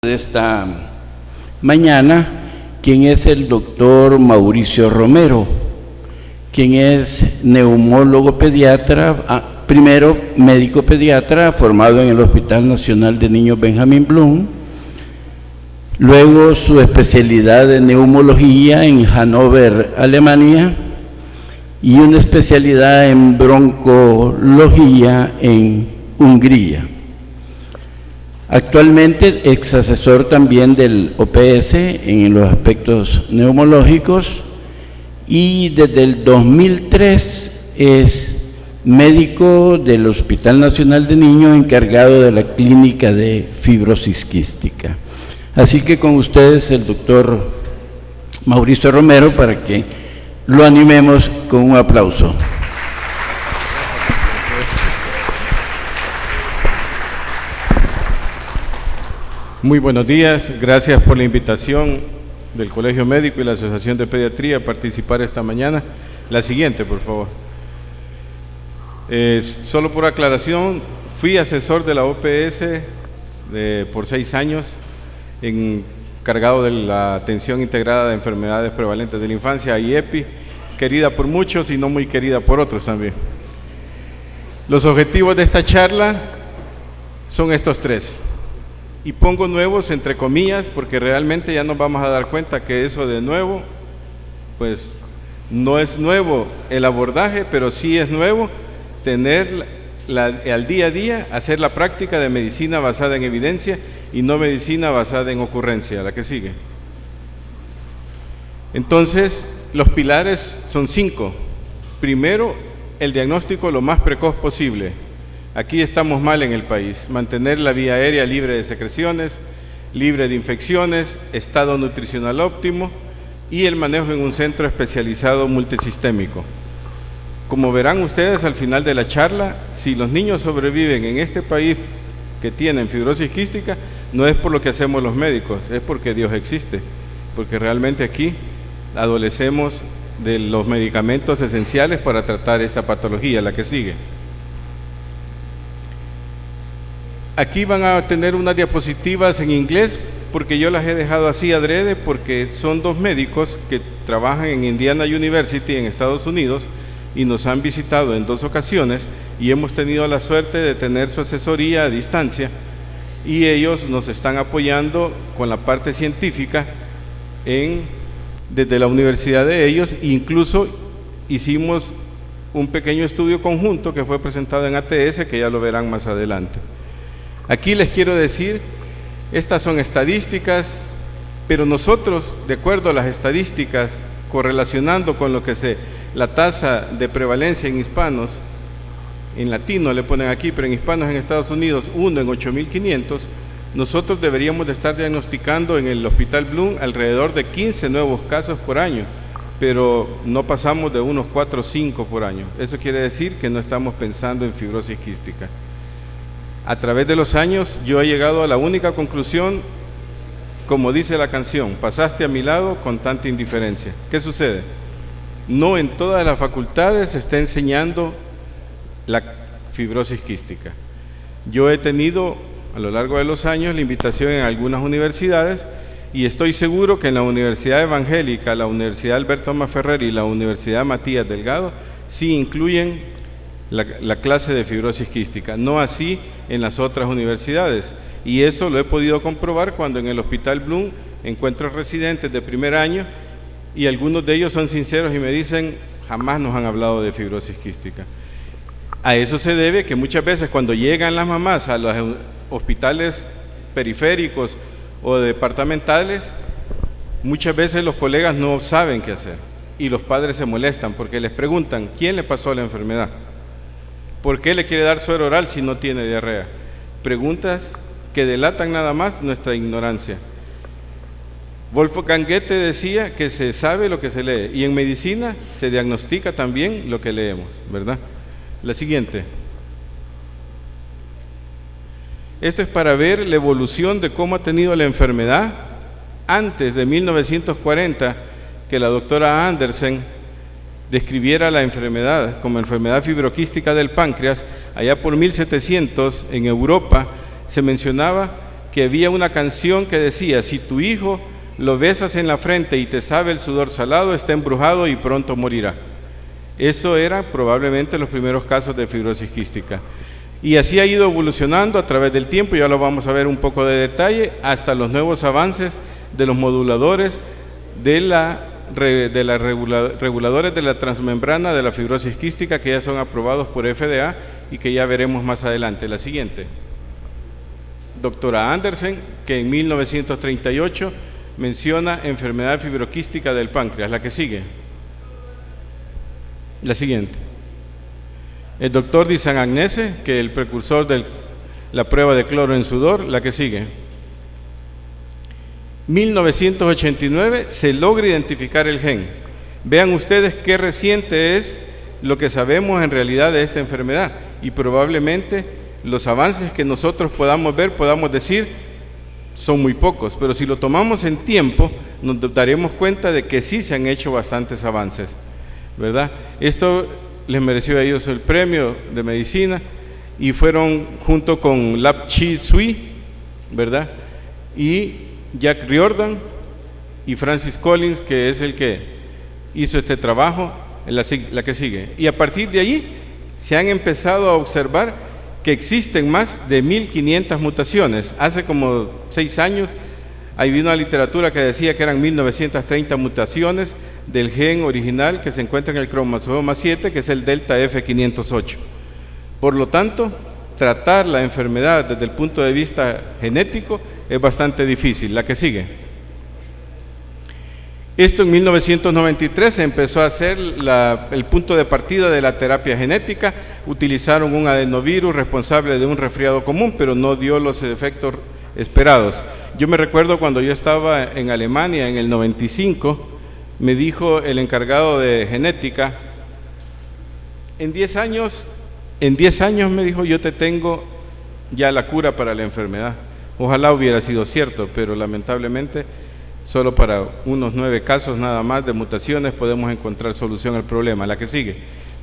de esta mañana, quien es el doctor Mauricio Romero, quien es neumólogo pediatra, primero médico pediatra formado en el Hospital Nacional de Niños Benjamin Blum, luego su especialidad de neumología en Hannover, Alemania, y una especialidad en broncología en Hungría. Actualmente ex asesor también del OPS en los aspectos neumológicos, y desde el 2003 es médico del Hospital Nacional de Niños encargado de la clínica de fibrosis quística. Así que con ustedes el doctor Mauricio Romero para que lo animemos con un aplauso. Muy buenos días, gracias por la invitación del Colegio Médico y la Asociación de Pediatría a participar esta mañana. La siguiente, por favor. Solo por aclaración, fui asesor de la OPS por 6 años, encargado de la atención integrada de enfermedades prevalentes de la infancia, IEPI, querida por muchos y no muy querida por otros también. Los objetivos de esta charla son estos 3. Y pongo nuevos entre comillas porque realmente ya nos vamos a dar cuenta que eso de nuevo, pues no es nuevo el abordaje, pero sí es nuevo tener al día a día, hacer la práctica de medicina basada en evidencia y no medicina basada en ocurrencia, la que sigue. Entonces, los pilares son 5. Primero, el diagnóstico lo más precoz posible. Aquí estamos mal en el país. Mantener la vía aérea libre de secreciones, libre de infecciones, estado nutricional óptimo y el manejo en un centro especializado multisistémico. Como verán ustedes al final de la charla, si los niños sobreviven en este país que tienen fibrosis quística, no es por lo que hacemos los médicos, es porque Dios existe, porque realmente aquí adolecemos de los medicamentos esenciales para tratar esta patología, la que sigue. Aquí van a tener unas diapositivas en inglés, porque yo las he dejado así adrede, porque son 2 médicos que trabajan en Indiana University en Estados Unidos y nos han visitado en 2 ocasiones y hemos tenido la suerte de tener su asesoría a distancia y ellos nos están apoyando con la parte científica desde la universidad de ellos. Incluso hicimos un pequeño estudio conjunto que fue presentado en ATS, que ya lo verán más adelante. Aquí les quiero decir, estas son estadísticas, pero nosotros, de acuerdo a las estadísticas, correlacionando con lo que la tasa de prevalencia en hispanos, en latino le ponen aquí, pero en hispanos en Estados Unidos, 1 en 8.500, nosotros deberíamos de estar diagnosticando en el Hospital Blum alrededor de 15 nuevos casos por año, pero no pasamos de unos 4 o 5 por año. Eso quiere decir que no estamos pensando en fibrosis quística. A través de los años yo he llegado a la única conclusión, como dice la canción, pasaste a mi lado con tanta indiferencia. ¿Qué sucede? No en todas las facultades se está enseñando la fibrosis quística. Yo he tenido a lo largo de los años la invitación en algunas universidades y estoy seguro que en la Universidad Evangélica, la Universidad Alberto Maferrer y la Universidad Matías Delgado sí incluyen la clase de fibrosis quística, no así en las otras universidades, y eso lo he podido comprobar cuando en el Hospital Blum encuentro residentes de primer año y algunos de ellos son sinceros y me dicen, jamás nos han hablado de fibrosis quística. A eso se debe que muchas veces cuando llegan las mamás a los hospitales periféricos o departamentales, muchas veces los colegas no saben qué hacer y los padres se molestan porque les preguntan, ¿quién le pasó la enfermedad? ¿Por qué le quiere dar suero oral si no tiene diarrea? Preguntas que delatan nada más nuestra ignorancia. Wolfgang Goethe decía que se sabe lo que se lee y en medicina se diagnostica también lo que leemos, ¿verdad? La siguiente. Esto es para ver la evolución de cómo ha tenido la enfermedad antes de 1940, que la doctora Andersen describiera la enfermedad como enfermedad fibroquística del páncreas. Allá por 1700 en Europa se mencionaba que había una canción que decía: si tu hijo lo besas en la frente y te sabe el sudor salado, está embrujado y pronto morirá. Eso eran probablemente los primeros casos de fibrosis quística. Y así ha ido evolucionando a través del tiempo, ya lo vamos a ver un poco de detalle, hasta los nuevos avances de los moduladores reguladores de la transmembrana de la fibrosis quística, que ya son aprobados por FDA y que ya veremos más adelante. La siguiente. Doctora Andersen, que en 1938 menciona enfermedad fibroquística del páncreas. La que sigue. La siguiente. El doctor Di San Agnese, que es el precursor de la prueba de cloro en sudor. La que sigue. 1989 se logra identificar el gen. Vean ustedes qué reciente es lo que sabemos en realidad de esta enfermedad, y probablemente los avances que nosotros podamos ver, podamos decir, son muy pocos, pero si lo tomamos en tiempo, nos daremos cuenta de que sí se han hecho bastantes avances, ¿verdad? Esto les mereció a ellos el premio de medicina, y fueron junto con Lap Chi Tsui, ¿verdad? Y Jack Riordan y Francis Collins, que es el que hizo este trabajo, la que sigue. Y a partir de allí se han empezado a observar que existen más de 1500 mutaciones. Hace como 6 años ahí vino una literatura que decía que eran 1930 mutaciones del gen original que se encuentra en el cromosoma 7, que es el delta F508. Por lo tanto, tratar la enfermedad desde el punto de vista genético es bastante difícil. La que sigue. Esto en 1993 se empezó a hacer el punto de partida de la terapia genética. Utilizaron un adenovirus responsable de un resfriado común, pero no dio los efectos esperados. Yo me recuerdo cuando yo estaba en Alemania en el 95, me dijo el encargado de genética: en 10 años me dijo, yo te tengo ya la cura para la enfermedad. Ojalá hubiera sido cierto, pero lamentablemente solo para unos 9 casos nada más de mutaciones podemos encontrar solución al problema. La que sigue.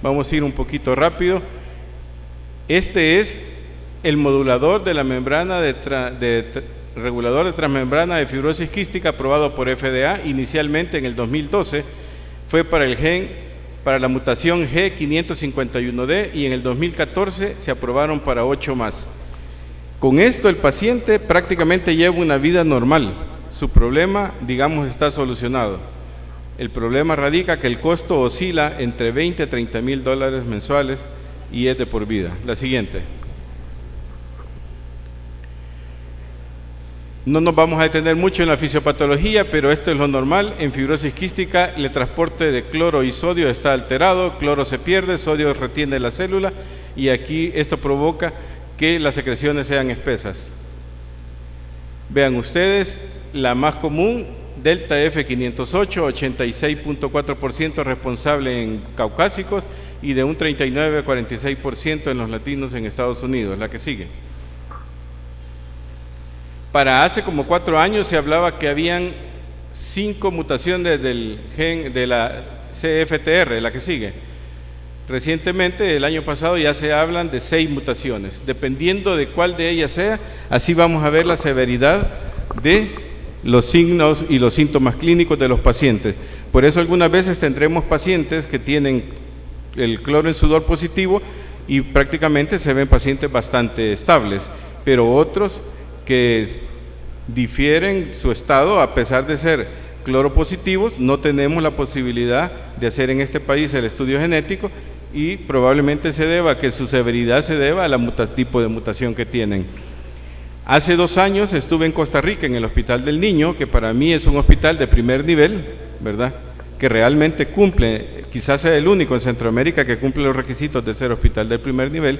Vamos a ir un poquito rápido. Este es el modulador de la membrana regulador de transmembrana de fibrosis quística aprobado por FDA. Inicialmente en el 2012 fue para la mutación G551D, y en el 2014 se aprobaron para 8 más. Con esto el paciente prácticamente lleva una vida normal. Su problema, digamos, está solucionado. El problema radica que el costo oscila entre 20 a 30 mil dólares mensuales y es de por vida. La siguiente. No nos vamos a detener mucho en la fisiopatología, pero esto es lo normal. En fibrosis quística, el transporte de cloro y sodio está alterado, cloro se pierde, sodio retiene la célula, y aquí esto provoca que las secreciones sean espesas. Vean ustedes, la más común, delta F508, 86.4% responsable en caucásicos y de un 39 a 46% en los latinos en Estados Unidos. La que sigue. Para hace como 4 años se hablaba que habían 5 mutaciones del gen de la CFTR. La que sigue. Recientemente, el año pasado, ya se hablan de 6 mutaciones. Dependiendo de cuál de ellas sea, así vamos a ver la severidad de los signos y los síntomas clínicos de los pacientes. Por eso algunas veces tendremos pacientes que tienen el cloro en sudor positivo y prácticamente se ven pacientes bastante estables, pero otros que difieren su estado a pesar de ser cloropositivos. No tenemos la posibilidad de hacer en este país el estudio genético, y probablemente se deba, que su severidad se deba al tipo de mutación que tienen. Hace 2 años estuve en Costa Rica en el Hospital del Niño, que para mí es un hospital de primer nivel, ¿verdad?, que realmente cumple, quizás sea el único en Centroamérica que cumple los requisitos de ser hospital de primer nivel,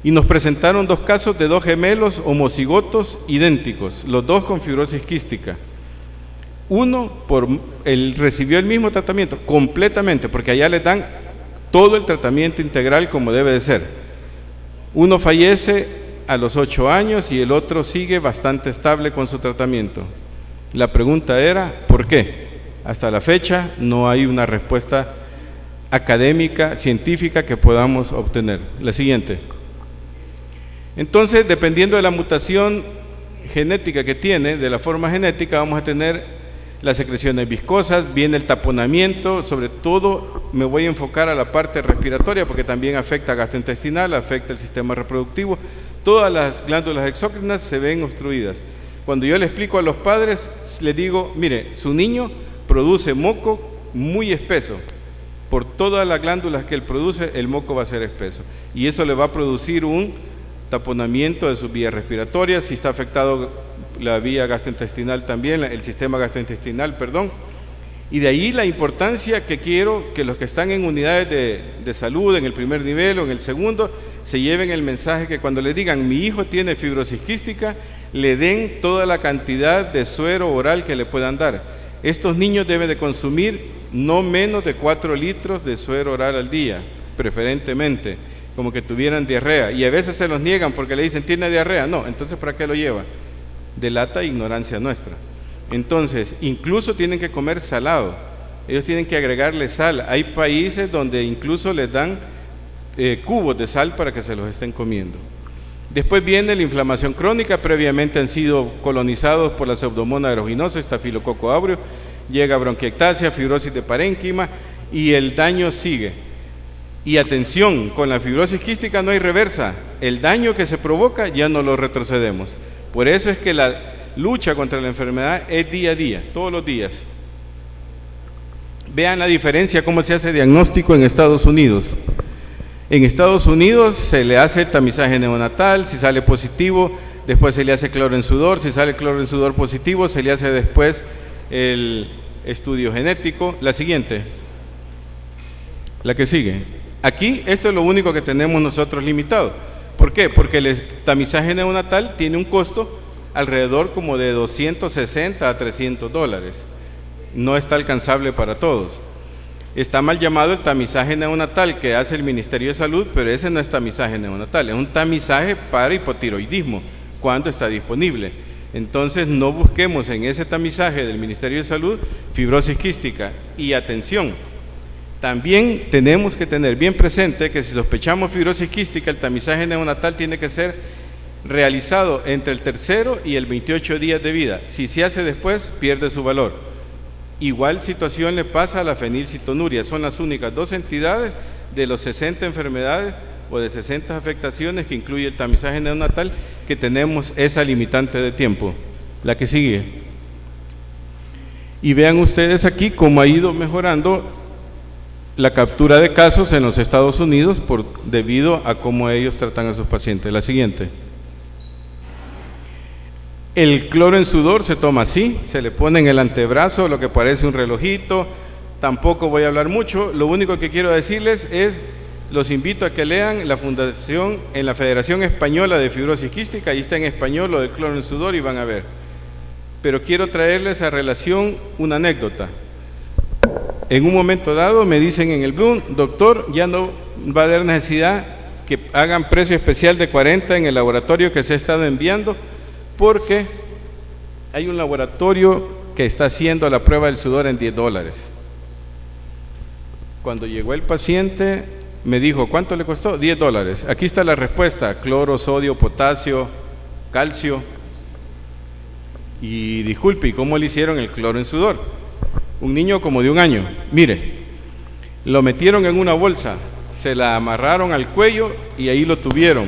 y nos presentaron 2 casos de 2 gemelos homocigotos idénticos, los 2 con fibrosis quística. Uno recibió el mismo tratamiento completamente, porque allá les dan todo el tratamiento integral como debe de ser. Uno fallece a los 8 años y el otro sigue bastante estable con su tratamiento. La pregunta era, ¿por qué? Hasta la fecha no hay una respuesta académica, científica que podamos obtener. La siguiente. Entonces, dependiendo de la mutación genética que tiene, de la forma genética, vamos a tener las secreciones viscosas, viene el taponamiento, sobre todo me voy a enfocar a la parte respiratoria porque también afecta gastrointestinal, afecta el sistema reproductivo. Todas las glándulas exócrinas se ven obstruidas. Cuando yo le explico a los padres, les digo, mire, su niño produce moco muy espeso. Por todas las glándulas que él produce, el moco va a ser espeso. Y eso le va a producir un taponamiento de sus vías respiratorias. Si está afectado la vía gastrointestinal también, el sistema gastrointestinal, perdón. Y de ahí la importancia que quiero que los que están en unidades de salud, en el primer nivel o en el segundo, se lleven el mensaje que cuando le digan, mi hijo tiene fibrosis quística, le den toda la cantidad de suero oral que le puedan dar. Estos niños deben de consumir no menos de 4 litros de suero oral al día, preferentemente, como que tuvieran diarrea. Y a veces se los niegan porque le dicen, ¿tiene diarrea? No, entonces ¿para qué lo lleva? Delata ignorancia nuestra. Entonces, incluso tienen que comer salado. Ellos tienen que agregarle sal. Hay países donde incluso les dan cubos de sal para que se los estén comiendo. Después viene la inflamación crónica. Previamente han sido colonizados por la Pseudomonas aeruginosa, Estafilococo aureus. Llega bronquiectasia, fibrosis de parénquima y el daño sigue. Y atención, con la fibrosis quística no hay reversa. El daño que se provoca ya no lo retrocedemos. Por eso es que la lucha contra la enfermedad es día a día, todos los días. Vean la diferencia, cómo se hace diagnóstico en Estados Unidos. En Estados Unidos se le hace el tamizaje neonatal, si sale positivo, después se le hace cloro en sudor, si sale cloro en sudor positivo, se le hace después el estudio genético. La siguiente, la que sigue. Aquí esto es lo único que tenemos nosotros limitado. ¿Por qué? Porque el tamizaje neonatal tiene un costo alrededor como de $260 a $300. No está alcanzable para todos. Está mal llamado el tamizaje neonatal que hace el Ministerio de Salud, pero ese no es tamizaje neonatal, es un tamizaje para hipotiroidismo, cuando está disponible. Entonces no busquemos en ese tamizaje del Ministerio de Salud fibrosis quística. Y atención, también tenemos que tener bien presente que si sospechamos fibrosis quística, el tamizaje neonatal tiene que ser realizado entre el 3º y el 28 días de vida. Si se hace después, pierde su valor. Igual situación le pasa a la fenilcitonuria. Son las únicas 2 entidades de los 60 enfermedades o de 60 afectaciones que incluye el tamizaje neonatal que tenemos esa limitante de tiempo. La que sigue. Y vean ustedes aquí cómo ha ido mejorando la captura de casos en los Estados Unidos debido a cómo ellos tratan a sus pacientes. La siguiente. El cloro en sudor se toma así, se le pone en el antebrazo lo que parece un relojito. Tampoco voy a hablar mucho, lo único que quiero decirles es, los invito a que lean la fundación en la Federación Española de Fibrosis Quística, ahí está en español lo del cloro en sudor y van a ver. Pero quiero traerles a relación una anécdota. En un momento dado me dicen en el Bloom, doctor, ya no va a haber necesidad que hagan precio especial de 40 en el laboratorio que se ha estado enviando, porque hay un laboratorio que está haciendo la prueba del sudor en $10. Cuando llegó el paciente me dijo, ¿cuánto le costó? $10. Aquí está la respuesta, cloro, sodio, potasio, calcio. Y disculpe, ¿y cómo le hicieron el cloro en sudor? Un niño como de 1 año, mire, lo metieron en una bolsa, se la amarraron al cuello y ahí lo tuvieron.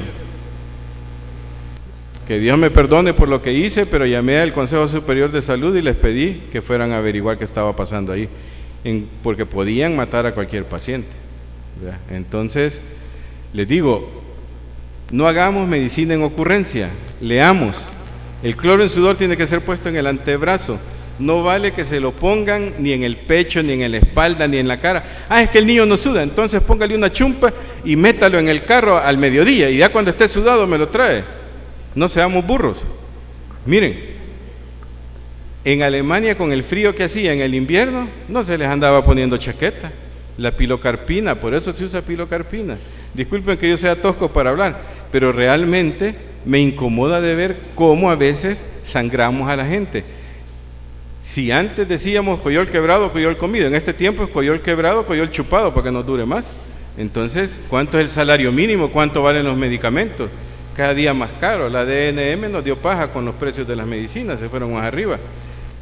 Que Dios me perdone por lo que hice, pero llamé al Consejo Superior de Salud y les pedí que fueran a averiguar qué estaba pasando ahí, porque podían matar a cualquier paciente, ¿verdad? Entonces, les digo, no hagamos medicina en ocurrencia, leamos. El cloro en sudor tiene que ser puesto en el antebrazo, no vale que se lo pongan ni en el pecho, ni en la espalda, ni en la cara. Ah, es que el niño no suda, entonces póngale una chumpa y métalo en el carro al mediodía y ya cuando esté sudado me lo trae. No seamos burros. Miren, en Alemania con el frío que hacía en el invierno, no se les andaba poniendo chaqueta. La pilocarpina, por eso se usa pilocarpina. Disculpen que yo sea tosco para hablar, pero realmente me incomoda de ver cómo a veces sangramos a la gente. Si antes decíamos coyol quebrado, coyol comido, en este tiempo es coyol quebrado, coyol chupado para que nos dure más. Entonces, ¿cuánto es el salario mínimo? ¿Cuánto valen los medicamentos? cada día más caro. La DNM nos dio paja con los precios de las medicinas, se fueron más arriba.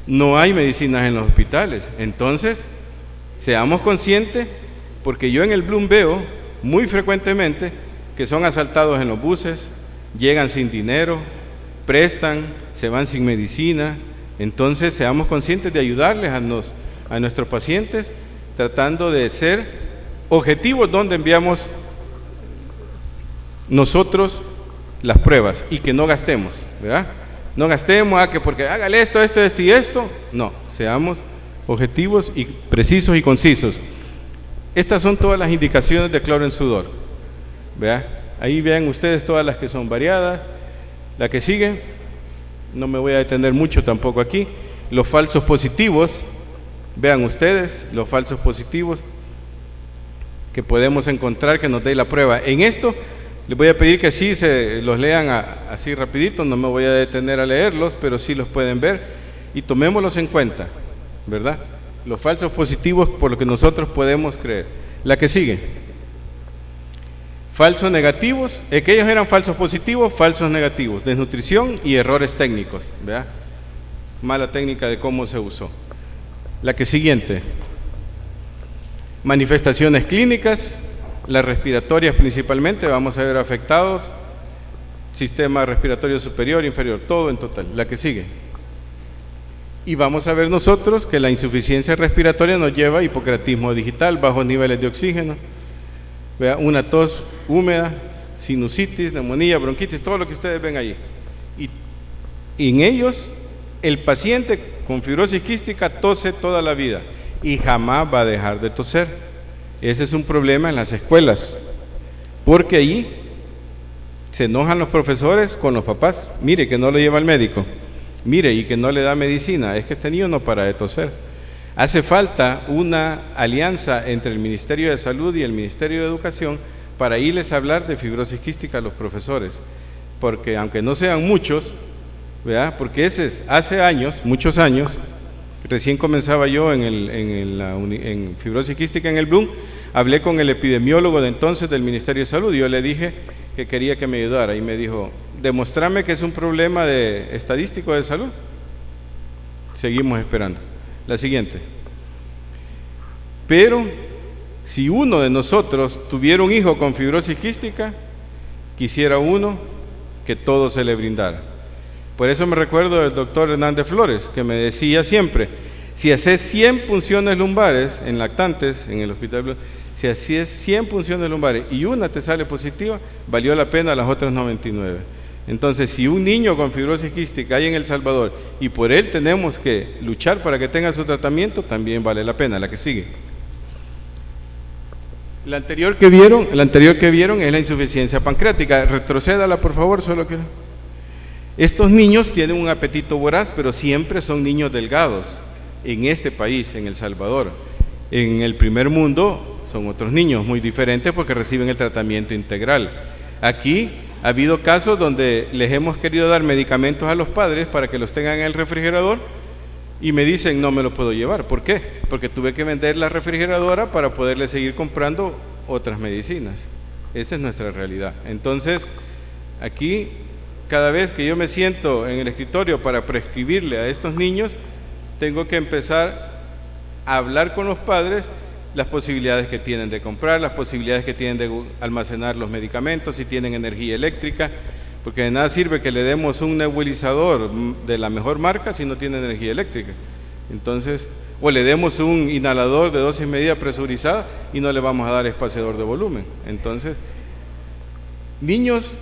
No hay medicinas en los hospitales. Entonces, seamos conscientes, porque yo en el Bloom veo muy frecuentemente que son asaltados en los buses, llegan sin dinero, prestan, se van sin medicina. Entonces, seamos conscientes de ayudarles a nuestros pacientes, tratando de ser objetivos donde enviamos nosotros las pruebas y que no gastemos, ¿verdad? No gastemos, que porque hágale esto y esto. No, seamos objetivos y precisos y concisos. Estas son todas las indicaciones de cloro en sudor, ¿verdad? Ahí vean ustedes todas las que son variadas. La que sigue, no me voy a detener mucho tampoco aquí. Los falsos positivos, vean ustedes los falsos positivos que podemos encontrar, que nos dé la prueba. En esto les voy a pedir que sí se los lean así rapidito, no me voy a detener a leerlos, pero sí los pueden ver y tomémoslos en cuenta, ¿verdad? Los falsos positivos por lo que nosotros podemos creer. La que sigue. Falsos negativos, aquellos eran falsos positivos, falsos negativos, desnutrición y errores técnicos, ¿verdad? Mala técnica de cómo se usó. La que siguiente. Manifestaciones clínicas, las respiratorias principalmente, vamos a ver afectados, sistema respiratorio superior, inferior, todo en total. La que sigue. Y vamos a ver nosotros que la insuficiencia respiratoria nos lleva a hipocreatismo digital, bajos niveles de oxígeno, ¿vea? Una tos húmeda, sinusitis, neumonía, bronquitis, todo lo que ustedes ven allí. Y en ellos, el paciente con fibrosis quística tose toda la vida y jamás va a dejar de toser. Ese es un problema en las escuelas, porque allí se enojan los profesores con los papás. Mire que no lo lleva al médico, mire, y que no le da medicina, es que este niño no para de toser. Hace falta una alianza entre el Ministerio de Salud y el Ministerio de Educación para irles a hablar de fibrosis quística a los profesores, porque aunque no sean muchos, ¿verdad? Porque hace años, muchos años, recién comenzaba yo en fibrosis quística en el Bloom, hablé con el epidemiólogo de entonces del Ministerio de Salud y yo le dije que quería que me ayudara y me dijo, demostrame que es un problema estadístico de salud. Seguimos esperando. La siguiente. Pero si uno de nosotros tuviera un hijo con fibrosis quística, quisiera uno que todo se le brindara. Por eso me recuerdo del doctor Hernández Flores, que me decía siempre, si haces 100 punciones lumbares en lactantes, en el hospital, si haces 100 punciones lumbares y una te sale positiva, valió la pena las otras 99. Entonces, si un niño con fibrosis quística hay en El Salvador y por él tenemos que luchar para que tenga su tratamiento, también vale la pena. La que sigue. La anterior que vieron es la insuficiencia pancreática. Retrocédala, por favor, solo que... Estos niños tienen un apetito voraz, pero siempre son niños delgados. En este país, en El Salvador. En el primer mundo son otros niños muy diferentes porque reciben el tratamiento integral. Aquí ha habido casos donde les hemos querido dar medicamentos a los padres para que los tengan en el refrigerador y me dicen no me lo puedo llevar. ¿Por qué? Porque tuve que vender la refrigeradora para poderle seguir comprando otras medicinas. Esa es nuestra realidad. Entonces, aquí, cada vez que yo me siento en el escritorio para prescribirle a estos niños, tengo que empezar a hablar con los padres las posibilidades que tienen de comprar, las posibilidades que tienen de almacenar los medicamentos, si tienen energía eléctrica, porque de nada sirve que le demos un nebulizador de la mejor marca si no tiene energía eléctrica. Entonces, o le demos un inhalador de dosis medida presurizada y no le vamos a dar espaciador de volumen. Entonces, niños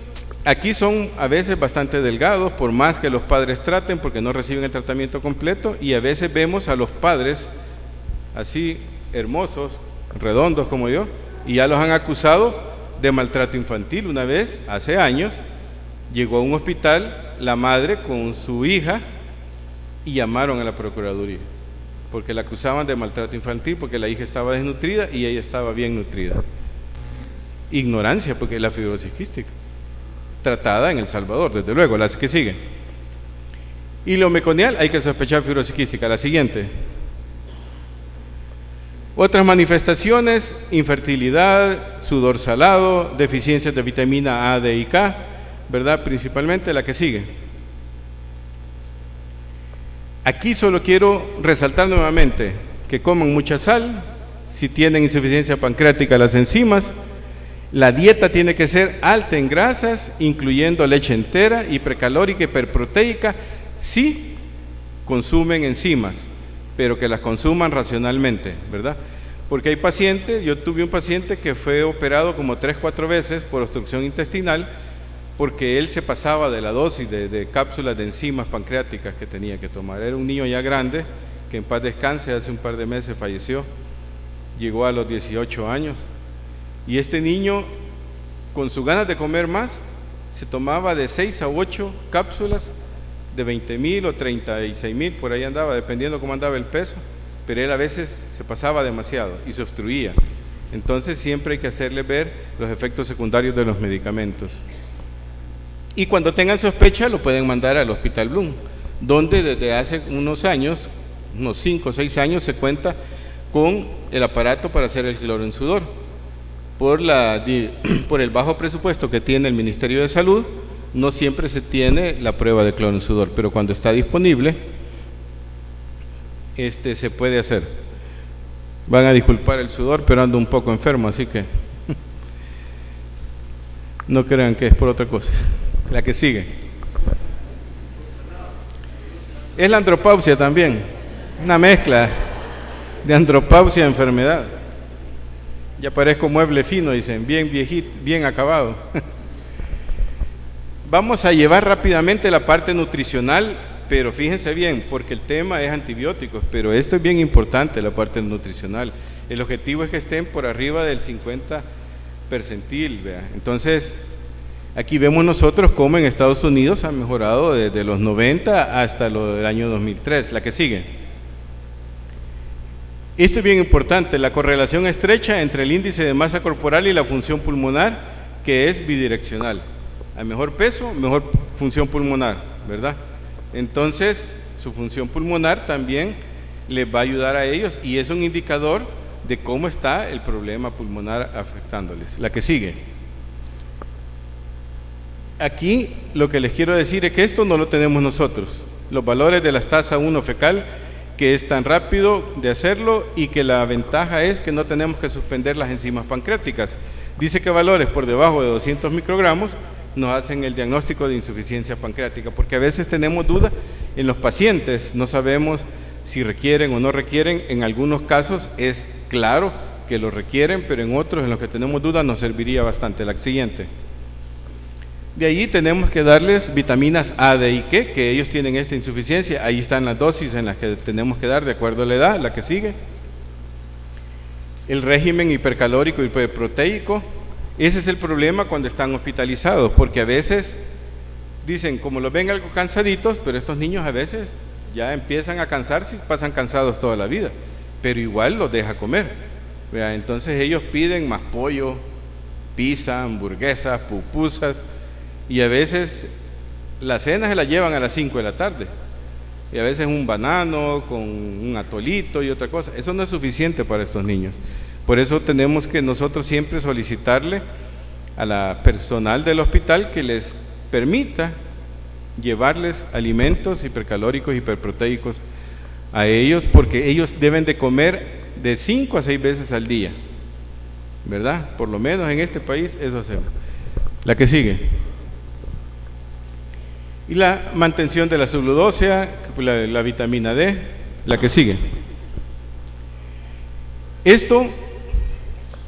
aquí son a veces bastante delgados, por más que los padres traten, porque no reciben el tratamiento completo, y a veces vemos a los padres así hermosos, redondos como yo, y ya los han acusado de maltrato infantil. Una vez, hace años, llegó a un hospital la madre con su hija y llamaron a la Procuraduría, porque la acusaban de maltrato infantil, porque la hija estaba desnutrida y ella estaba bien nutrida. Ignorancia, porque es la fibrosis quística, tratada en El Salvador, desde luego. Las que siguen. Ileomeconial, hay que sospechar fibrosis quística. La siguiente. Otras manifestaciones: infertilidad, sudor salado, deficiencias de vitamina A, D y K, ¿verdad? Principalmente la que sigue. Aquí solo quiero resaltar nuevamente que coman mucha sal, si tienen insuficiencia pancreática las enzimas, la dieta tiene que ser alta en grasas, incluyendo leche entera, hipercalórica, hiperproteica, si consumen enzimas, pero que las consuman racionalmente, ¿verdad? Porque hay pacientes, yo tuve un paciente que fue operado como 3-4 veces por obstrucción intestinal, porque él se pasaba de la dosis de cápsulas de enzimas pancreáticas que tenía que tomar. Era un niño ya grande, que en paz descanse, hace un par de meses falleció, llegó a los 18 años, y este niño, con sus ganas de comer más, se tomaba de 6 a 8 cápsulas de 20,000 o 36,000, por ahí andaba, dependiendo cómo andaba el peso, pero él a veces se pasaba demasiado y se obstruía. Entonces siempre hay que hacerle ver los efectos secundarios de los medicamentos. Y cuando tengan sospecha lo pueden mandar al Hospital Blum, donde desde hace unos años, unos 5 o 6 años, se cuenta con el aparato para hacer el cloro en sudor. Por el bajo presupuesto que tiene el Ministerio de Salud, no siempre se tiene la prueba de cloro en sudor, pero cuando está disponible, se puede hacer. Van a disculpar el sudor, pero ando un poco enfermo, así que no crean que es por otra cosa. La que sigue es la andropausia también, una mezcla de andropausia y enfermedad. Ya parezco mueble fino, dicen, bien viejito, bien acabado. Vamos a llevar rápidamente la parte nutricional, pero fíjense bien, porque el tema es antibióticos, pero esto es bien importante, la parte nutricional. El objetivo es que estén por arriba del 50 percentil, ¿vea? Entonces, aquí vemos nosotros cómo en Estados Unidos ha mejorado desde los 90 hasta el año 2003. La que sigue. Esto es bien importante, la correlación estrecha entre el índice de masa corporal y la función pulmonar, que es bidireccional. A mejor peso, mejor función pulmonar, ¿verdad? Entonces, su función pulmonar también les va a ayudar a ellos y es un indicador de cómo está el problema pulmonar afectándoles. La que sigue. Aquí lo que les quiero decir es que esto no lo tenemos nosotros. Los valores de la tasa 1 fecal, que es tan rápido de hacerlo y que la ventaja es que no tenemos que suspender las enzimas pancreáticas. Dice que valores por debajo de 200 microgramos nos hacen el diagnóstico de insuficiencia pancreática, porque a veces tenemos duda en los pacientes, no sabemos si requieren o no requieren. En algunos casos es claro que lo requieren, pero en otros en los que tenemos dudas nos serviría bastante. La siguiente. De ahí tenemos que darles vitaminas A, D y K, que ellos tienen esta insuficiencia. Ahí están las dosis en las que tenemos que dar de acuerdo a la edad. La que sigue. El régimen hipercalórico y hiperproteico. Ese es el problema cuando están hospitalizados, porque a veces dicen, como los ven algo cansaditos, pero estos niños a veces ya empiezan a cansarse y pasan cansados toda la vida, pero igual los deja comer. Entonces ellos piden más pollo, pizza, hamburguesas, pupusas, y a veces las cenas se las llevan a las 5 de la tarde, y a veces un banano con un atolito y otra cosa. Eso no es suficiente para estos niños. Por eso tenemos que nosotros siempre solicitarle a la personal del hospital que les permita llevarles alimentos hipercalóricos, hiperproteicos a ellos, porque ellos deben de comer de 5 a 6 veces al día, ¿verdad? Por lo menos en este país eso hacemos. La que sigue. Y la mantención de la salud ósea, la vitamina D. La que sigue. Esto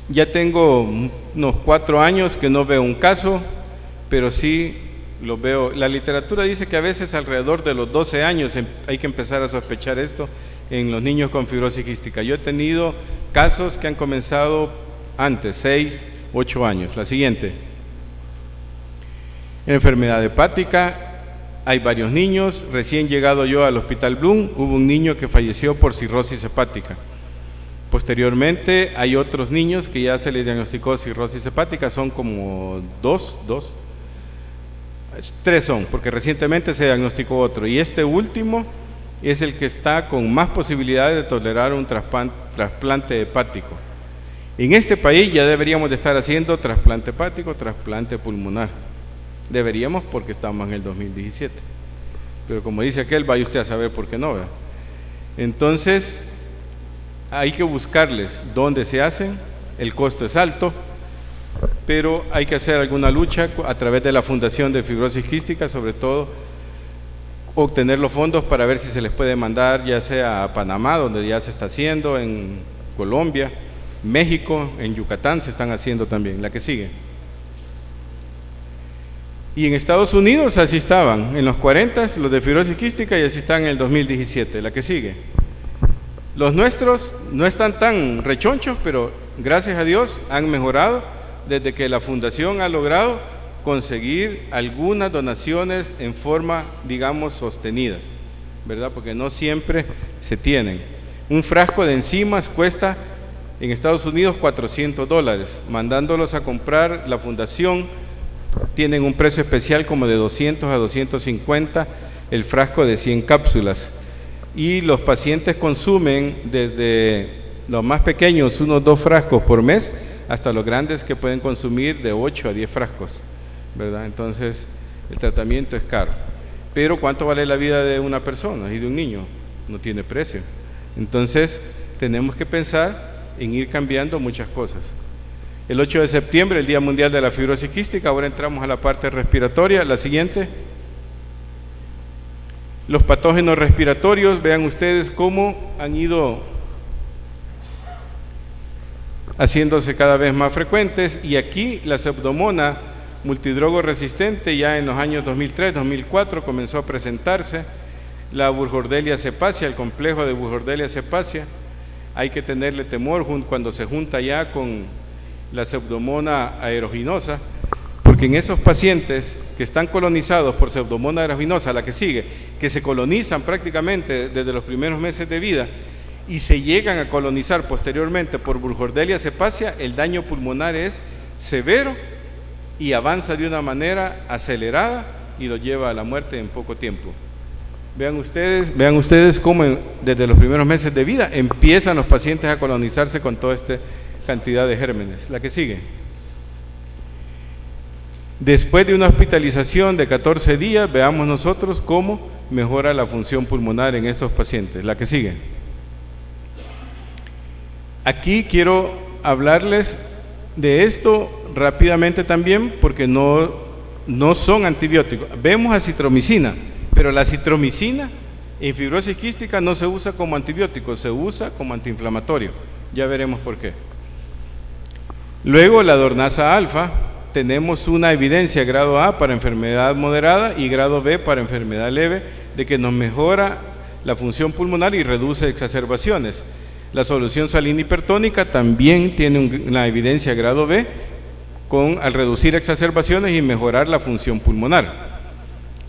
ya tengo unos 4 años que no veo un caso, pero sí lo veo. La literatura dice que a veces alrededor de los 12 años hay que empezar a sospechar esto en los niños con fibrosis quística. Yo he tenido casos que han comenzado antes, 6, 8 años. La siguiente. Enfermedad hepática. Hay varios niños. Recién llegado yo al Hospital Blum, hubo un niño que falleció por cirrosis hepática. Posteriormente hay otros niños que ya se les diagnosticó cirrosis hepática, son como 3 son, porque recientemente se diagnosticó otro, y este último es el que está con más posibilidades de tolerar un trasplante hepático. En este país ya deberíamos de estar haciendo trasplante hepático, trasplante pulmonar, Deberíamos porque estamos en el 2017. Pero como dice aquel, vaya usted a saber por qué no, ¿verdad? Entonces, hay que buscarles dónde se hacen, el costo es alto, pero hay que hacer alguna lucha a través de la Fundación de Fibrosis Quística, sobre todo obtener los fondos para ver si se les puede mandar ya sea a Panamá, donde ya se está haciendo, en Colombia, México, en Yucatán se están haciendo también. La que sigue. Y en Estados Unidos así estaban, en los 40 los de fibrosis quística, y así están en el 2017. La que sigue. Los nuestros no están tan rechonchos, pero gracias a Dios han mejorado desde que la fundación ha logrado conseguir algunas donaciones en forma, digamos, sostenidas, ¿verdad? Porque no siempre se tienen. Un frasco de enzimas cuesta en Estados Unidos $400, mandándolos a comprar la fundación tienen un precio especial como de 200 a 250 el frasco de 100 cápsulas, y los pacientes consumen desde los más pequeños unos 2 frascos por mes hasta los grandes que pueden consumir de 8 a 10 frascos, ¿verdad? Entonces el tratamiento es caro, pero ¿cuánto vale la vida de una persona y de un niño? No tiene precio. Entonces tenemos que pensar en ir cambiando muchas cosas. El 8 de septiembre, el Día Mundial de la Fibrosis Quística. Ahora entramos a la parte respiratoria. La siguiente. Los patógenos respiratorios, vean ustedes cómo han ido haciéndose cada vez más frecuentes, y aquí la Pseudomonas multidrogo resistente ya en los años 2003, 2004 comenzó a presentarse. La Burkholderia cepacia, el complejo de Burkholderia cepacia, hay que tenerle temor cuando se junta ya con la Pseudomonas aeruginosa, porque en esos pacientes que están colonizados por Pseudomonas aeruginosa, la que sigue, que se colonizan prácticamente desde los primeros meses de vida y se llegan a colonizar posteriormente por Burkholderia cepacia, el daño pulmonar es severo y avanza de una manera acelerada y lo lleva a la muerte en poco tiempo. Vean ustedes cómo desde los primeros meses de vida empiezan los pacientes a colonizarse con toda esta cantidad de gérmenes. La que sigue. Después de una hospitalización de 14 días, veamos nosotros cómo mejora la función pulmonar en estos pacientes. La que sigue. Aquí quiero hablarles de esto rápidamente también, porque no son antibióticos. Vemos acitromicina, pero la acitromicina en fibrosis quística no se usa como antibiótico, se usa como antiinflamatorio. Ya veremos por qué. Luego la Dornasa alfa, tenemos una evidencia grado A para enfermedad moderada y grado B para enfermedad leve de que nos mejora la función pulmonar y reduce exacerbaciones. La solución salina hipertónica también tiene una evidencia grado B al reducir exacerbaciones y mejorar la función pulmonar.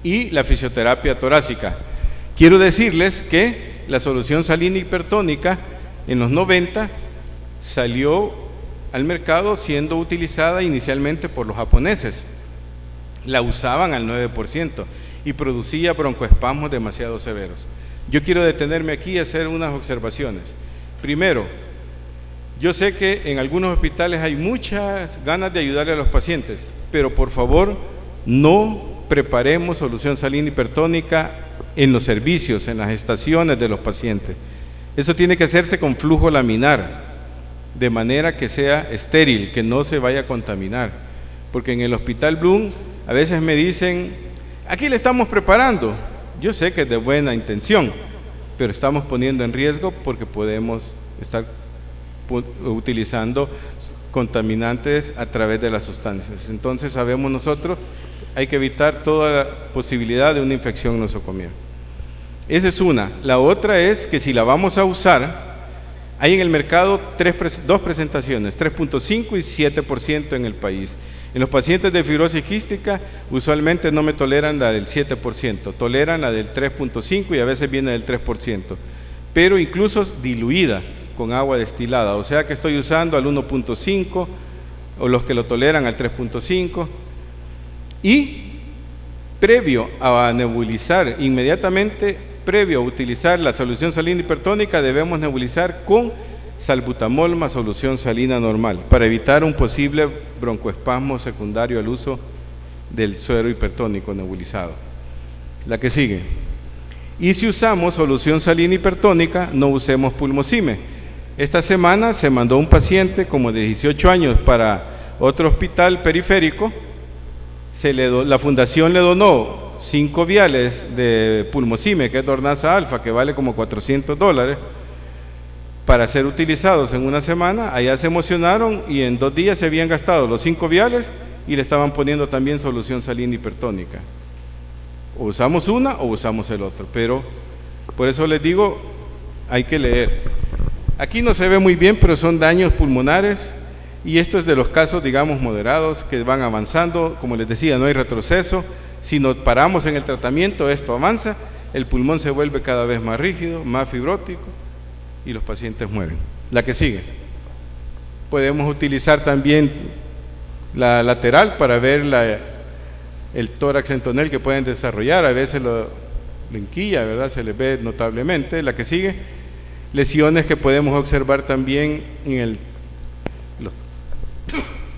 Y la fisioterapia torácica. Quiero decirles que la solución salina hipertónica en los 90 salió al mercado siendo utilizada inicialmente por los japoneses. La usaban al 9% y producía broncoespasmos demasiado severos. Yo quiero detenerme aquí y hacer unas observaciones. Primero, yo sé que en algunos hospitales hay muchas ganas de ayudarle a los pacientes, pero por favor no preparemos solución salina hipertónica en los servicios, en las estaciones de los pacientes. Eso tiene que hacerse con flujo laminar, de manera que sea estéril, que no se vaya a contaminar. Porque en el Hospital Bloom a veces me dicen, aquí le estamos preparando. Yo sé que es de buena intención, pero estamos poniendo en riesgo porque podemos estar utilizando contaminantes a través de las sustancias. Entonces sabemos nosotros, hay que evitar toda posibilidad de una infección nosocomial. Esa es una. La otra es que si la vamos a usar, hay en el mercado dos presentaciones, 3.5 y 7% en el país. En los pacientes de fibrosis quística usualmente no me toleran la del 7%, toleran la del 3.5 y a veces viene del 3%, pero incluso diluida con agua destilada, o sea que estoy usando al 1.5 o los que lo toleran al 3.5. Y previo a nebulizar, inmediatamente previo a utilizar la solución salina hipertónica, debemos nebulizar con salbutamol más solución salina normal para evitar un posible broncoespasmo secundario al uso del suero hipertónico nebulizado. La que sigue. Y si usamos solución salina hipertónica, no usemos pulmocime. Esta semana se mandó un paciente como de 18 años para otro hospital periférico. La fundación le donó 5 viales de pulmocime, que es Dornasa alfa, que vale como $400, para ser utilizados en una semana. Allá se emocionaron y en 2 días se habían gastado los 5 viales y le estaban poniendo también solución salina hipertónica. O usamos una o usamos el otro, pero por eso les digo, hay que leer. Aquí no se ve muy bien, pero son daños pulmonares, y esto es de los casos, digamos, moderados, que van avanzando. Como les decía, no hay retroceso. Si nos paramos en el tratamiento, esto avanza, el pulmón se vuelve cada vez más rígido, más fibrótico, y los pacientes mueren. La que sigue. Podemos utilizar también la lateral para ver el tórax en tonel que pueden desarrollar. A veces la enquilla, ¿verdad?, se les ve notablemente. La que sigue. Lesiones que podemos observar también en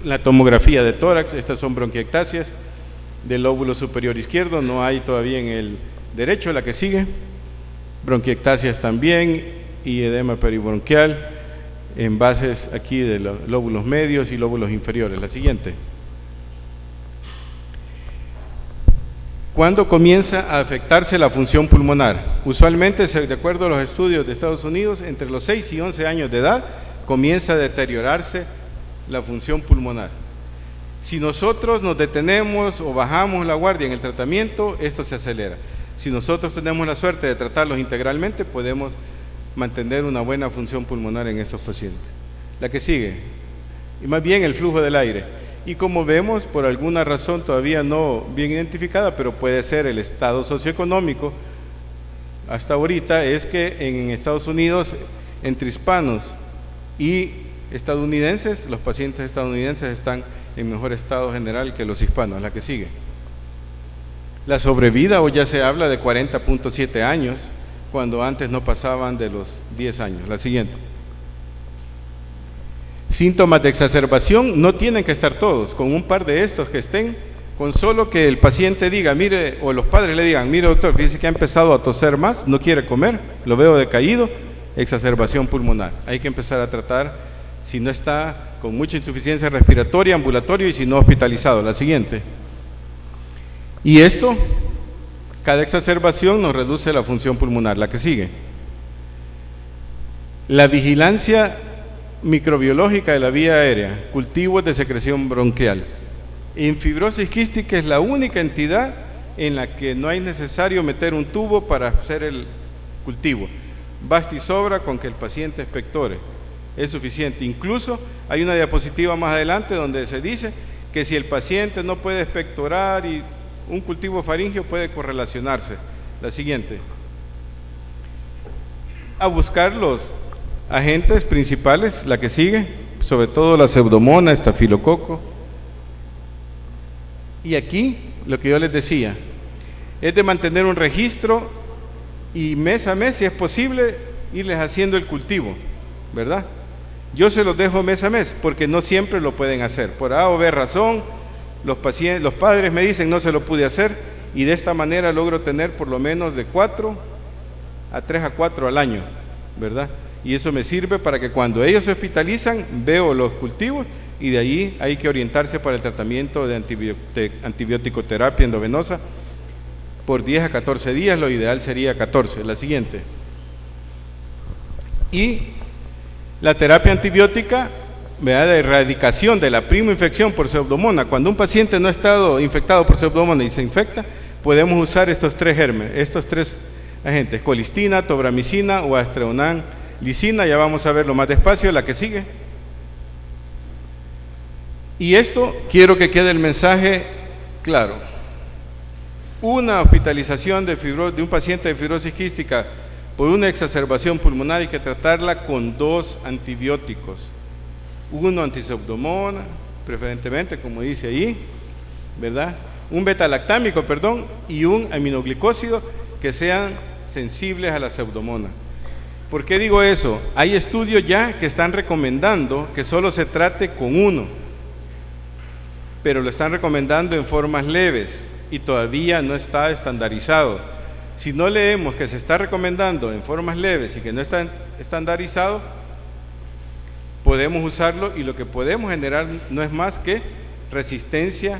la tomografía de tórax. Estas son bronquiectasias del lóbulo superior izquierdo, no hay todavía en el derecho. La que sigue. Bronquiectasias también y edema peribronquial en bases aquí de los lóbulos medios y lóbulos inferiores. La siguiente. ¿Cuándo comienza a afectarse la función pulmonar? Usualmente, de acuerdo a los estudios de Estados Unidos, entre los 6 y 11 años de edad comienza a deteriorarse la función pulmonar. Si nosotros nos detenemos o bajamos la guardia en el tratamiento, esto se acelera. Si nosotros tenemos la suerte de tratarlos integralmente, podemos mantener una buena función pulmonar en estos pacientes. La que sigue, y más bien el flujo del aire. Y como vemos, por alguna razón todavía no bien identificada, pero puede ser el estado socioeconómico, hasta ahorita es que en Estados Unidos, entre hispanos y estadounidenses, los pacientes estadounidenses están en mejor estado general que los hispanos. La que sigue. La sobrevida, hoy ya se habla de 40.7 años, cuando antes no pasaban de los 10 años. La siguiente. Síntomas de exacerbación no tienen que estar todos, con un par de estos que estén, con solo que el paciente diga, mire, o los padres le digan, mire doctor, fíjese que ha empezado a toser más, no quiere comer, lo veo decaído, exacerbación pulmonar. Hay que empezar a tratar, si no está con mucha insuficiencia respiratoria, ambulatorio, y si no, hospitalizado. La siguiente. Y esto, cada exacerbación nos reduce la función pulmonar. La que sigue. La vigilancia microbiológica de la vía aérea, cultivos de secreción bronquial. En fibrosis quística es la única entidad en la que no hay necesario meter un tubo para hacer el cultivo. Basta y sobra con que el paciente expectore, es suficiente. Incluso hay una diapositiva más adelante donde se dice que si el paciente no puede expectorar y un cultivo faríngeo puede correlacionarse. La siguiente. A buscar los agentes principales, la que sigue, sobre todo la pseudomona, estafilococo. Y aquí, lo que yo les decía, es de mantener un registro y mes a mes, si es posible, irles haciendo el cultivo, ¿verdad? Yo se los dejo mes a mes, porque no siempre lo pueden hacer. Por A o B razón, los padres me dicen, no se lo pude hacer, y de esta manera logro tener por lo menos de 3 a 4 al año, ¿verdad? Y eso me sirve para que cuando ellos se hospitalizan, veo los cultivos, y de ahí hay que orientarse para el tratamiento de antibiótico-terapia endovenosa por 10 a 14 días, lo ideal sería 14. La siguiente. Y la terapia antibiótica, ¿verdad?, de erradicación de la primoinfección por pseudomonas. Cuando un paciente no ha estado infectado por pseudomonas y se infecta, podemos usar estos 3 agentes, colistina, tobramicina o astreonam lisina. Ya vamos a verlo más despacio. La que sigue. Y esto quiero que quede el mensaje claro. Una hospitalización de un paciente de fibrosis quística por una exacerbación pulmonar hay que tratarla con 2 antibióticos. Uno antipseudomona, preferentemente, como dice ahí, ¿verdad? Un betalactámico, y un aminoglicósido que sean sensibles a la pseudomona. ¿Por qué digo eso? Hay estudios ya que están recomendando que solo se trate con uno. pero lo están recomendando en formas leves y todavía no está estandarizado. Si no leemos que se está recomendando en formas leves y que no está estandarizado, podemos usarlo y lo que podemos generar no es más que resistencia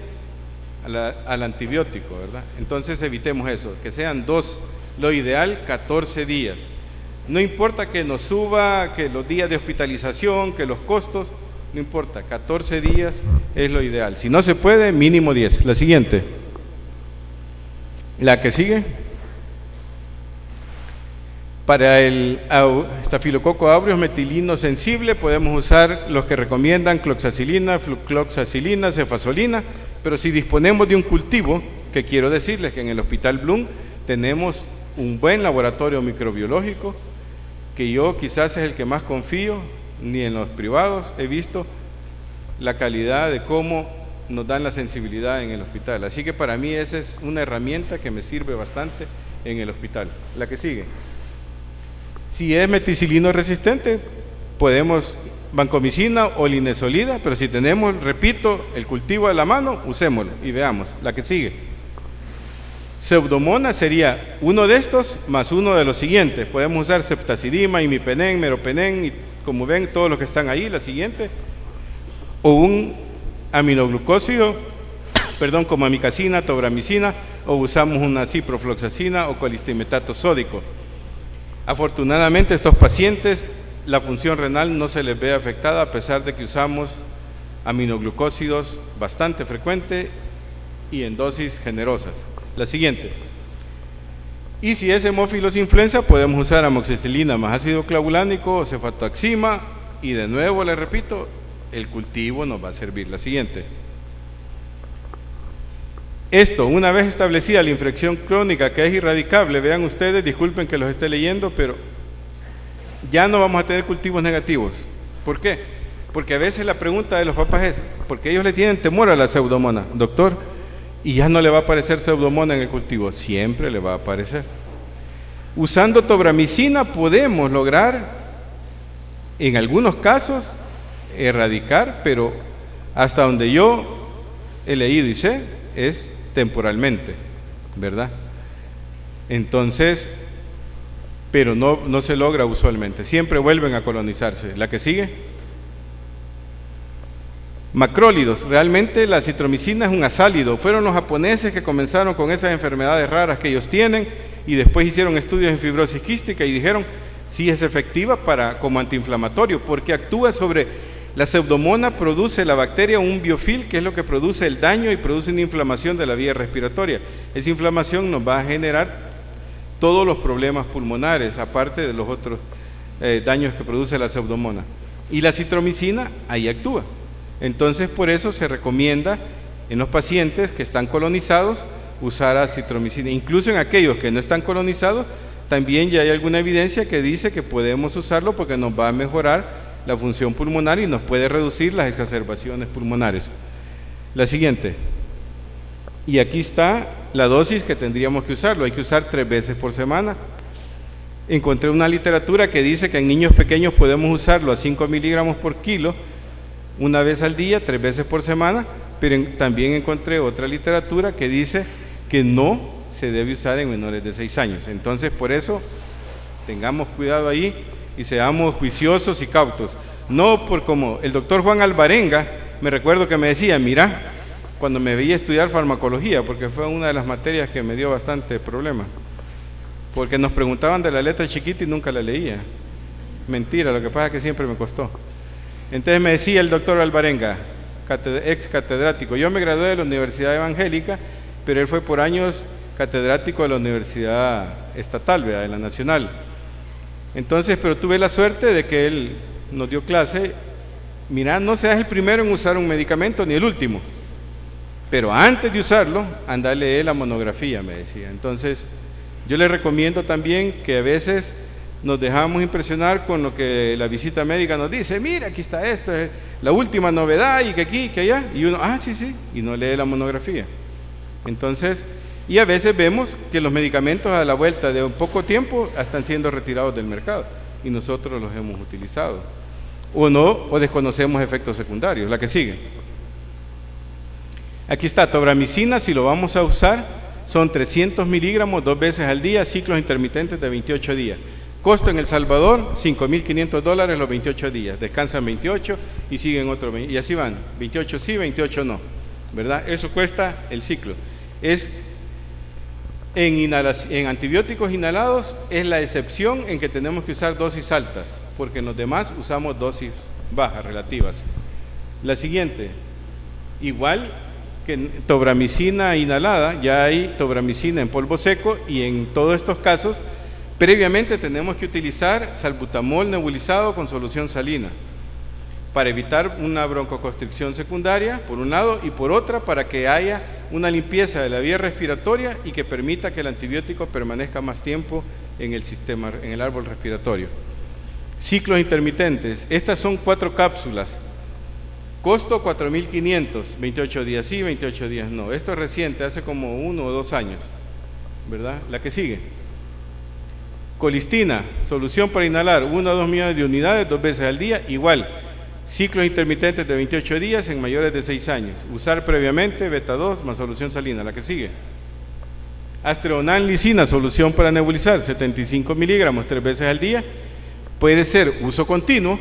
al antibiótico, ¿verdad? Entonces evitemos eso, que sean 2, lo ideal 14 días. No importa que nos suba, que los días de hospitalización, que los costos, no importa, 14 días es lo ideal. Si no se puede, mínimo 10. La siguiente. La que sigue. Para el estafilococo aureus metilino sensible podemos usar los que recomiendan cloxacilina, flucloxacilina, cefazolina, pero si disponemos de un cultivo, que quiero decirles que en el Hospital Blum tenemos un buen laboratorio microbiológico, que yo quizás es el que más confío, ni en los privados he visto la calidad de cómo nos dan la sensibilidad en el hospital. Así que para mí esa es una herramienta que me sirve bastante en el hospital. La que sigue. Si es meticilino resistente, podemos vancomicina o linezolida, pero si tenemos, repito, el cultivo a la mano, usémoslo y veamos. La que sigue. Pseudomonas sería uno de estos más uno de los siguientes. Podemos usar ceftazidima, imipenem, meropenem, y como ven, todos los que están ahí, la siguiente. O un aminoglucósido, como amicacina, tobramicina, o usamos una ciprofloxacina o colistimetato sódico. Afortunadamente estos pacientes la función renal no se les ve afectada a pesar de que usamos aminoglucósidos bastante frecuente y en dosis generosas. La siguiente. Y si es hemófilos influenza podemos usar amoxicilina más ácido clavulánico o cefatoxima y de nuevo les repito, el cultivo nos va a servir. La siguiente. Esto, una vez establecida la infección crónica que es irradicable, vean ustedes, disculpen que los esté leyendo, pero ya no vamos a tener cultivos negativos. ¿Por qué? Porque a veces la pregunta de los papás es, porque ellos le tienen temor a la pseudomona, doctor, y ya no le va a aparecer pseudomona en el cultivo, siempre le va a aparecer. Usando tobramicina podemos lograr, en algunos casos, erradicar, pero hasta donde yo he leído y sé, es temporalmente, ¿verdad? Entonces, pero no se logra usualmente, siempre vuelven a colonizarse. La que sigue. Macrólidos, realmente la citromicina es un azálido, fueron los japoneses que comenzaron con esas enfermedades raras que ellos tienen y después hicieron estudios en fibrosis quística y dijeron, sí es efectiva como antiinflamatorio, porque actúa sobre la pseudomona, produce la bacteria un biofil, que es lo que produce el daño y produce una inflamación de la vía respiratoria. Esa inflamación nos va a generar todos los problemas pulmonares, aparte de los otros daños que produce la pseudomona. Y la citromicina ahí actúa. Entonces, por eso se recomienda en los pacientes que están colonizados usar acitromicina. Incluso en aquellos que no están colonizados, también ya hay alguna evidencia que dice que podemos usarlo porque nos va a mejorar la función pulmonar y nos puede reducir las exacerbaciones pulmonares. La siguiente. Y aquí está la dosis que tendríamos que usarlo. Hay que usar 3 veces por semana. Encontré una literatura que dice que en niños pequeños podemos usarlo a 5 miligramos por kilo, una vez al día, 3 veces por semana, pero también encontré otra literatura que dice que no se debe usar en menores de 6 años. Entonces, por eso, tengamos cuidado ahí y seamos juiciosos y cautos. No por como el doctor Juan Alvarenga, me recuerdo que me decía, mira, cuando me veía estudiar farmacología, porque fue una de las materias que me dio bastante problema, porque nos preguntaban de la letra chiquita y nunca la leía. Mentira, lo que pasa es que siempre me costó. Entonces me decía el doctor Alvarenga, ex catedrático, yo me gradué de la Universidad Evangélica, pero él fue por años catedrático de la Universidad Estatal, ¿verdad?, de la Nacional. Entonces, pero tuve la suerte de que él nos dio clase, mira, no seas el primero en usar un medicamento ni el último, pero antes de usarlo, anda a leer la monografía, me decía. Entonces, yo le recomiendo también que a veces nos dejamos impresionar con lo que la visita médica nos dice, mira, aquí está esto, es la última novedad, y que aquí, que allá, y uno, sí, y no lee la monografía. Entonces, y a veces vemos que los medicamentos a la vuelta de un poco tiempo están siendo retirados del mercado, y nosotros los hemos utilizado, o no, o desconocemos efectos secundarios. La que sigue. Aquí está, tobramicina, si lo vamos a usar, son 300 miligramos 2 veces al día, ciclos intermitentes de 28 días. Costo en El Salvador, $5,500 los 28 días. Descansan 28 y siguen otros 20, y así van, 28 sí, 28 no, ¿verdad? Eso cuesta el ciclo. Es en antibióticos inhalados es la excepción en que tenemos que usar dosis altas, porque en los demás usamos dosis bajas, relativas. La siguiente, igual que en tobramicina inhalada, ya hay tobramicina en polvo seco, y en todos estos casos, previamente tenemos que utilizar salbutamol nebulizado con solución salina, para evitar una broncoconstricción secundaria, por un lado, y por otra, para que haya una limpieza de la vía respiratoria y que permita que el antibiótico permanezca más tiempo en el sistema, en el árbol respiratorio. Ciclos intermitentes, estas son 4 cápsulas, costo $4,500, 28 días sí, 28 días no. Esto es reciente, hace como 1 o 2 años, ¿verdad? La que sigue. Colistina, solución para inhalar, 1 a 2 millones de unidades 2 veces al día, igual. Ciclos intermitentes de 28 días en mayores de 6 años. Usar previamente beta 2 más solución salina. La que sigue. Astreonal-lisina, solución para nebulizar, 75 miligramos 3 veces al día. Puede ser uso continuo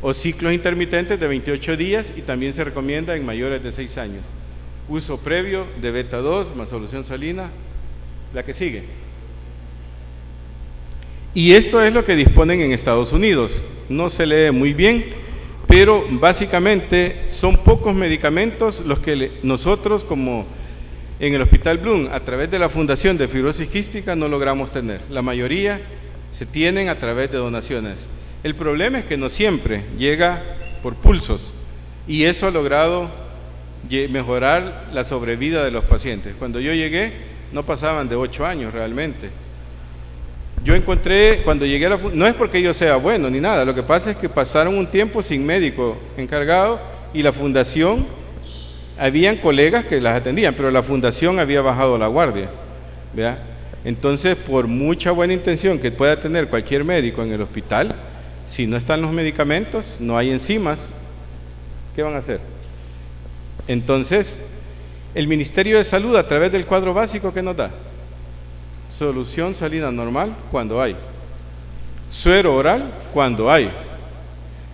o ciclos intermitentes de 28 días, y también se recomienda en mayores de 6 años. Uso previo de beta 2 más solución salina. La que sigue. Y esto es lo que disponen en Estados Unidos. No se lee muy bien, pero básicamente son pocos medicamentos los que nosotros, como en el Hospital Bloom, a través de la Fundación de Fibrosis Quística, no logramos tener. La mayoría se tienen a través de donaciones. El problema es que no siempre llega por pulsos, y eso ha logrado mejorar la sobrevida de los pacientes. Cuando yo llegué, no pasaban de 8 años realmente. Yo encontré, cuando llegué a la fundación, no es porque yo sea bueno ni nada, lo que pasa es que pasaron un tiempo sin médico encargado, y la fundación, habían colegas que las atendían, pero la fundación había bajado la guardia, ¿verdad? Entonces, por mucha buena intención que pueda tener cualquier médico en el hospital, si no están los medicamentos, no hay enzimas, ¿qué van a hacer? Entonces, el Ministerio de Salud, a través del cuadro básico, ¿qué nos da? Solución salina normal cuando hay, suero oral cuando hay,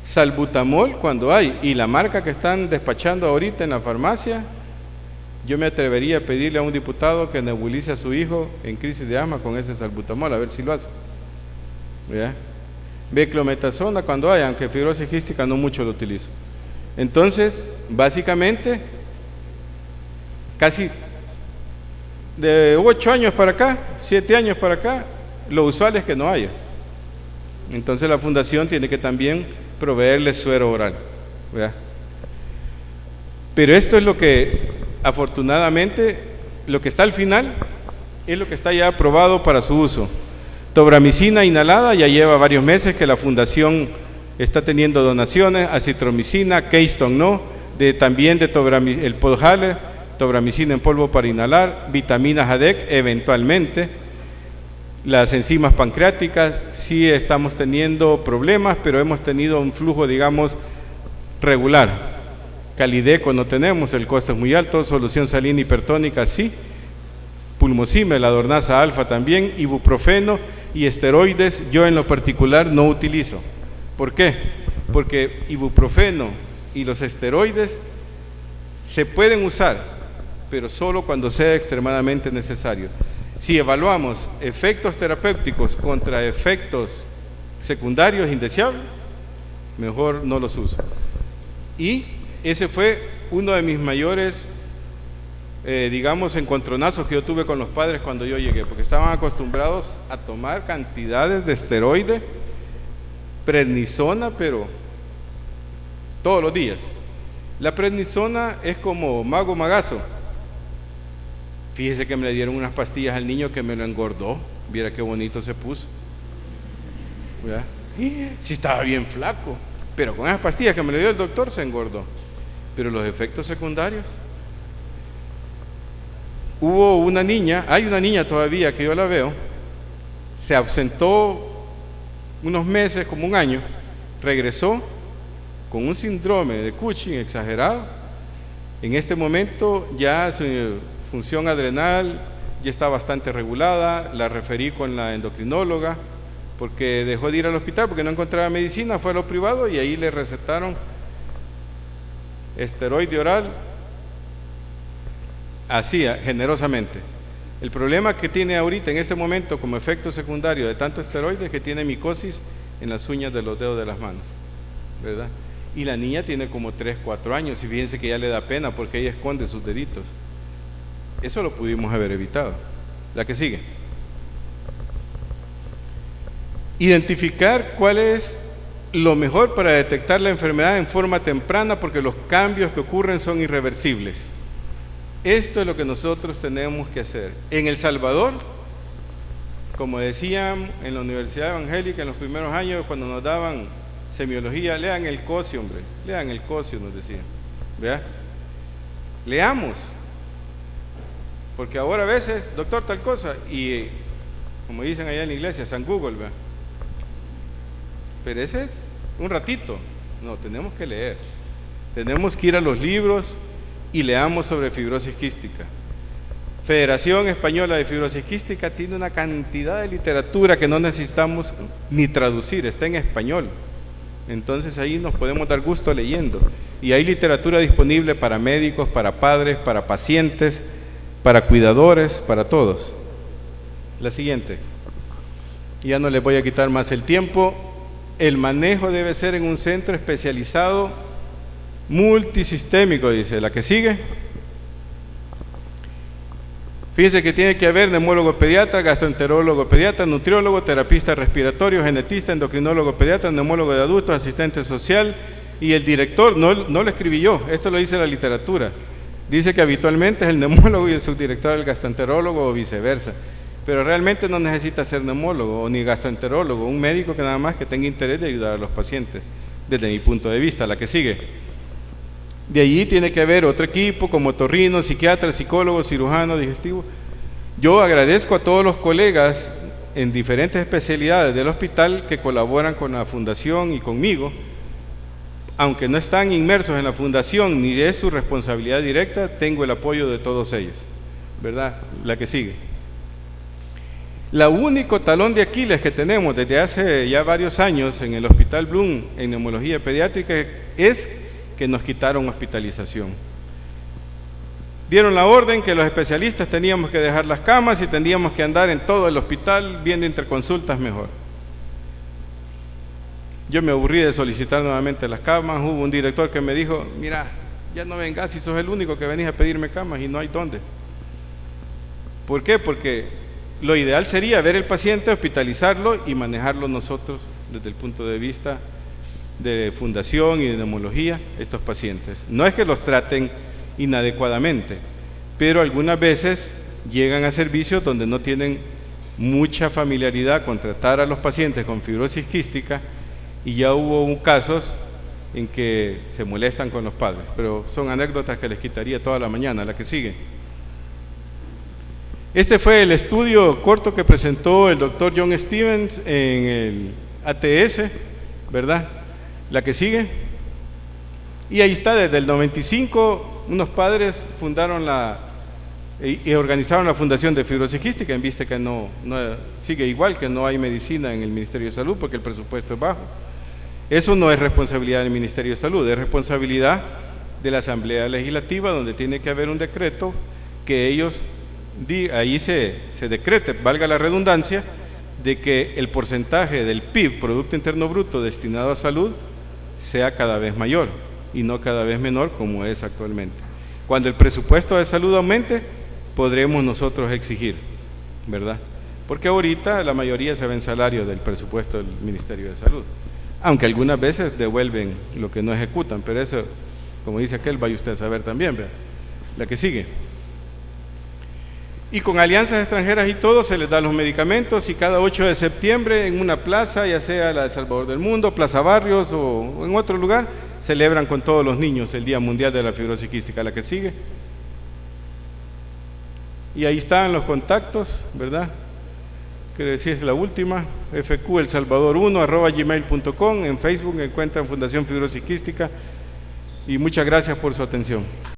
salbutamol cuando hay, y la marca que están despachando ahorita en la farmacia, yo me atrevería a pedirle a un diputado que nebulice a su hijo en crisis de asma con ese salbutamol, a ver si lo hace. ¿Ya? Beclometasona cuando hay, aunque fibrosis quística no mucho lo utilizo. Entonces, básicamente, casi de 8 años para acá, 7 años para acá, lo usual es que no haya. Entonces la fundación tiene que también proveerle suero oral, ¿verdad? Pero esto es lo que, afortunadamente, lo que está al final es lo que está ya aprobado para su uso. Tobramicina inhalada ya lleva varios meses que la fundación está teniendo donaciones, acitromicina, Keystone no, también de el Podhale, tobramicina en polvo para inhalar, vitaminas ADEC eventualmente. Las enzimas pancreáticas, sí estamos teniendo problemas, pero hemos tenido un flujo, digamos, regular. Calideco no tenemos, el costo es muy alto. Solución salina hipertónica sí. Pulmocime, la dornasa alfa también, ibuprofeno y esteroides, yo en lo particular no utilizo. ¿Por qué? Porque ibuprofeno y los esteroides se pueden usar, pero solo cuando sea extremadamente necesario. Si evaluamos efectos terapéuticos contra efectos secundarios indeseables, mejor no los uso. Y ese fue uno de mis mayores, digamos, encontronazos que yo tuve con los padres cuando yo llegué, porque estaban acostumbrados a tomar cantidades de esteroide, prednisona, pero todos los días. La prednisona es como mago magazo. Fíjese que me le dieron unas pastillas al niño que me lo engordó. Viera qué bonito se puso. ¿Verdad? Sí estaba bien flaco, pero con esas pastillas que me le dio el doctor se engordó. Pero los efectos secundarios. Hubo una niña, hay una niña todavía que yo la veo, se ausentó unos meses, como un año, regresó con un síndrome de Cushing exagerado, En este momento ya su función adrenal ya está bastante regulada, la referí con la endocrinóloga porque dejó de ir al hospital porque no encontraba medicina, fue a lo privado y ahí le recetaron esteroide oral, así, generosamente. El problema que tiene ahorita en este momento como efecto secundario de tanto esteroide es que tiene micosis en las uñas de los dedos de las manos, ¿verdad? Y la niña tiene como 3, 4 años y fíjense que ya le da pena porque ella esconde sus deditos. Eso lo pudimos haber evitado. La que sigue. Identificar cuál es lo mejor para detectar la enfermedad en forma temprana porque los cambios que ocurren son irreversibles. Esto es lo que nosotros tenemos que hacer. En El Salvador, como decían en la Universidad Evangélica en los primeros años cuando nos daban semiología, lean el Cossio, hombre, lean el Cossio, nos decían, ¿verdad? Leamos, porque ahora a veces, doctor, tal cosa, y como dicen allá en la iglesia, San Google, ¿verdad? Pero ese es un ratito, no, tenemos que leer, tenemos que ir a los libros y leamos sobre fibrosis quística. Federación Española de Fibrosis Quística tiene una cantidad de literatura que no necesitamos ni traducir, está en español. Entonces ahí nos podemos dar gusto leyendo. Y hay literatura disponible para médicos, para padres, para pacientes, para cuidadores, para todos. La siguiente. Ya no les voy a quitar más el tiempo. El manejo debe ser en un centro especializado multisistémico, dice. La que sigue. Fíjense que tiene que haber neumólogo pediatra, gastroenterólogo pediatra, nutriólogo, terapista respiratorio, genetista, endocrinólogo pediatra, neumólogo de adultos, asistente social y el director, no lo escribí yo, esto lo dice la literatura. Dice que habitualmente es el neumólogo y el subdirector el gastroenterólogo o viceversa, pero realmente no necesita ser neumólogo o ni gastroenterólogo, un médico que nada más que tenga interés de ayudar a los pacientes, desde mi punto de vista. La que sigue. De allí tiene que haber otro equipo como otorrino, psiquiatra, psicólogo, cirujano, digestivo. Yo agradezco a todos los colegas en diferentes especialidades del hospital que colaboran con la fundación y conmigo, aunque no están inmersos en la fundación ni es su responsabilidad directa, tengo el apoyo de todos ellos, ¿verdad? La que sigue. La único talón de Aquiles que tenemos desde hace ya varios años en el Hospital Bloom en neumología pediátrica es que nos quitaron hospitalización. Dieron la orden que los especialistas teníamos que dejar las camas y tendríamos que andar en todo el hospital viendo interconsultas mejor. Yo me aburrí de solicitar nuevamente las camas. Hubo un director que me dijo, mira, ya no vengas si sos el único que venís a pedirme camas y no hay dónde. ¿Por qué? Porque lo ideal sería ver el paciente, hospitalizarlo y manejarlo nosotros desde el punto de vista de fundación y de neumología, estos pacientes. No es que los traten inadecuadamente, pero algunas veces llegan a servicios donde no tienen mucha familiaridad con tratar a los pacientes con fibrosis quística y ya hubo casos en que se molestan con los padres, pero son anécdotas que les quitaría toda la mañana. La que sigue. Este fue el estudio corto que presentó el doctor John Stevens en el ATS, ¿verdad? La que sigue. Y ahí está, desde el 95, unos padres fundaron y organizaron la Fundación de Fibrosis Quística, en vista que no sigue igual, que no hay medicina en el Ministerio de Salud porque el presupuesto es bajo. Eso no es responsabilidad del Ministerio de Salud, es responsabilidad de la Asamblea Legislativa, donde tiene que haber un decreto que ellos, ahí se decrete, valga la redundancia, de que el porcentaje del PIB, Producto Interno Bruto, destinado a salud, sea cada vez mayor y no cada vez menor como es actualmente. Cuando el presupuesto de salud aumente, podremos nosotros exigir, ¿verdad? Porque ahorita la mayoría se ven salarios del presupuesto del Ministerio de Salud, aunque algunas veces devuelven lo que no ejecutan, pero eso, como dice aquel, vaya usted a saber también, ¿verdad? La que sigue. Y con alianzas extranjeras y todo se les da los medicamentos y cada 8 de septiembre en una plaza, ya sea la de Salvador del Mundo, Plaza Barrios o en otro lugar, celebran con todos los niños el Día Mundial de la Fibrosis Quística. La que sigue. Y ahí están los contactos, ¿verdad? Quiero decir, es la última, fqelsalvador1@gmail.com. En Facebook encuentran Fundación Fibrosis Quística y muchas gracias por su atención.